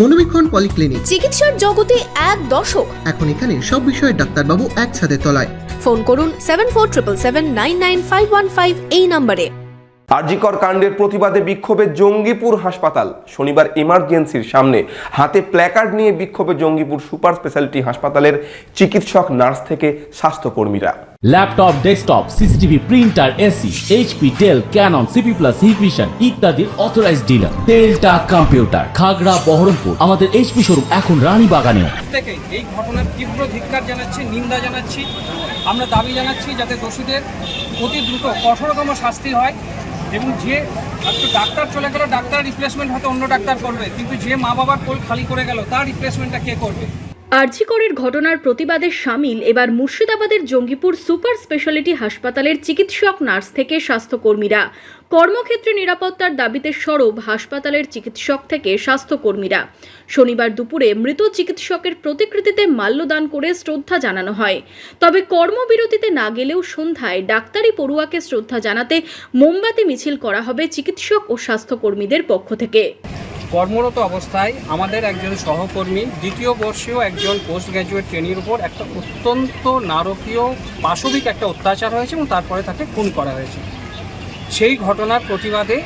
মনোবীক্ষণ polyclinic, চিকিৎসার জগতে এক দশক। এখন এখানে সব বিষয়ে ডাক্তারবাবু এক ছাদের তলায়। ফোন করুন 7477799515 এই নম্বরে। আরজিকর কাণ্ডের প্রতিবাদে বিক্ষোভে জঙ্গিপুর হাসপাতাল। শনিবার ইমার্জেন্সির সামনে হাতে প্ল্যাকার্ড নিয়ে বিক্ষোভে জঙ্গিপুর সুপার স্পেশালিটি হাসপাতালের চিকিৎসক, নার্স থেকে স্বাস্থ্যকর্মীরা। Laptop, desktop, CCTV, printer, AC, HP, Dell, Canon, CP plus, Hikvision ইত্যাদির অথরাইজড ডিলার টেলটা কম্পিউটার, খাগড়া, বহরমপুর। আমাদের এইচপি শোরুম এখন রানীবাগানে। প্রত্যেকেই এই ঘটনার তীব্র ধিক্কার জানাচ্ছি, নিন্দা জানাচ্ছি। আমরা দাবি জানাচ্ছি যাতে দোষীদের অতি দ্রুত কঠোরতম শাস্তি হয় এবং যে একটু ডাক্তার চলে গেল, ডাক্তার রিপ্লেসমেন্ট হয়তো অন্য ডাক্তার করবে, কিন্তু যে মা বাবার কোল খালি করে গেল তার রিপ্লেসমেন্টটা কে করবে? আরজিকরের ঘটনার প্রতিবাদে সামিল এবার মুর্শিদাবাদের জঙ্গিপুর সুপার স্পেশালিটি হাসপাতালের চিকিৎসক, নার্স থেকে স্বাস্থ্যকর্মীরা। কর্মক্ষেত্রে নিরাপত্তার দাবিতে সরব হাসপাতালের চিকিৎসক থেকে স্বাস্থ্যকর্মীরা। শনিবার দুপুরে মৃত চিকিৎসকের প্রতিকৃতিতে মাল্যদান করে শ্রদ্ধা জানানো হয়। তবে কর্মবিরতিতে না গেলেও সন্ধ্যায় ডাক্তারি পড়ুয়াকে শ্রদ্ধা জানাতে মোমবাতি মিছিল করা হবে চিকিৎসক ও স্বাস্থ্যকর্মীদের পক্ষ থেকে। কর্মরত অবস্থায় আমাদের একজন সহকর্মী, দ্বিতীয় বর্ষীয় একজন পোস্ট গ্র্যাজুয়েট ট্রেনির উপর একটা অত্যন্ত নারকীয় পাশবিক একটা অত্যাচার হয়েছে এবং তারপরে তাকে খুন করা হয়েছে। সেই ঘটনার প্রতিবাদে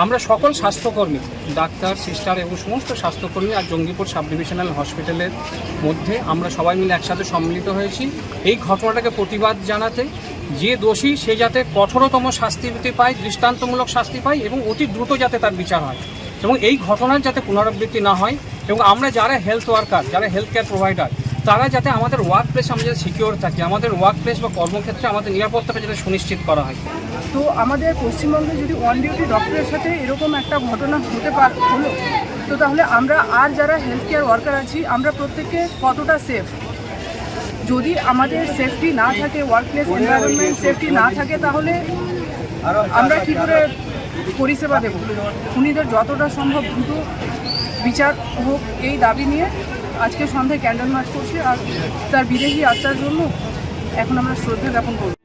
আমরা সকল স্বাস্থ্যকর্মী, ডাক্তার, সিস্টার এবং সমস্ত স্বাস্থ্যকর্মী আর জঙ্গিপুর সাব ডিভিশনাল হসপিটালের মধ্যে আমরা সবাই মিলে একসাথে সম্মিলিত হয়েছি এই ঘটনাটাকে প্রতিবাদ জানাতে। যে দোষী সে যাতে কঠোরতম শাস্তি পায়, দৃষ্টান্তমূলক শাস্তি পায় এবং অতি দ্রুত যাতে তার বিচার হয় এবং এই ঘটনার যাতে পুনরাবৃত্তি না হয় এবং আমরা যারা হেলথ ওয়ার্কার, যারা হেলথ কেয়ার প্রোভাইডার, তারা যাতে আমাদের ওয়ার্ক প্লেস আমরা যাতে সিকিউর থাকি, আমাদের ওয়ার্ক প্লেস বা কর্মক্ষেত্রে আমাদের নিরাপত্তাটা যাতে সুনিশ্চিত করা হয়। তো আমাদের পশ্চিমবঙ্গে যদি অন ডিউটি ডক্টরের সাথে এরকম একটা ঘটনা হলো, তো তাহলে আমরা আর যারা হেলথ কেয়ার ওয়ার্কার আছি আমরা প্রত্যেকে কতটা সেফ? যদি আমাদের সেফটি না থাকে, ওয়ার্ক প্লেস এনভায়রনমেন্ট সেফটি না থাকে, তাহলে আমরা কী করে পরিষেবা দেব? উনিদের যতটা সম্ভব দ্রুত বিচার হোক এই দাবি নিয়ে আজকে সন্ধ্যায় ক্যান্ডেল মার্চ করছি। আর তার বিদেহী আত্মার জন্য এখন আমরা শ্রদ্ধা জ্ঞাপন করব।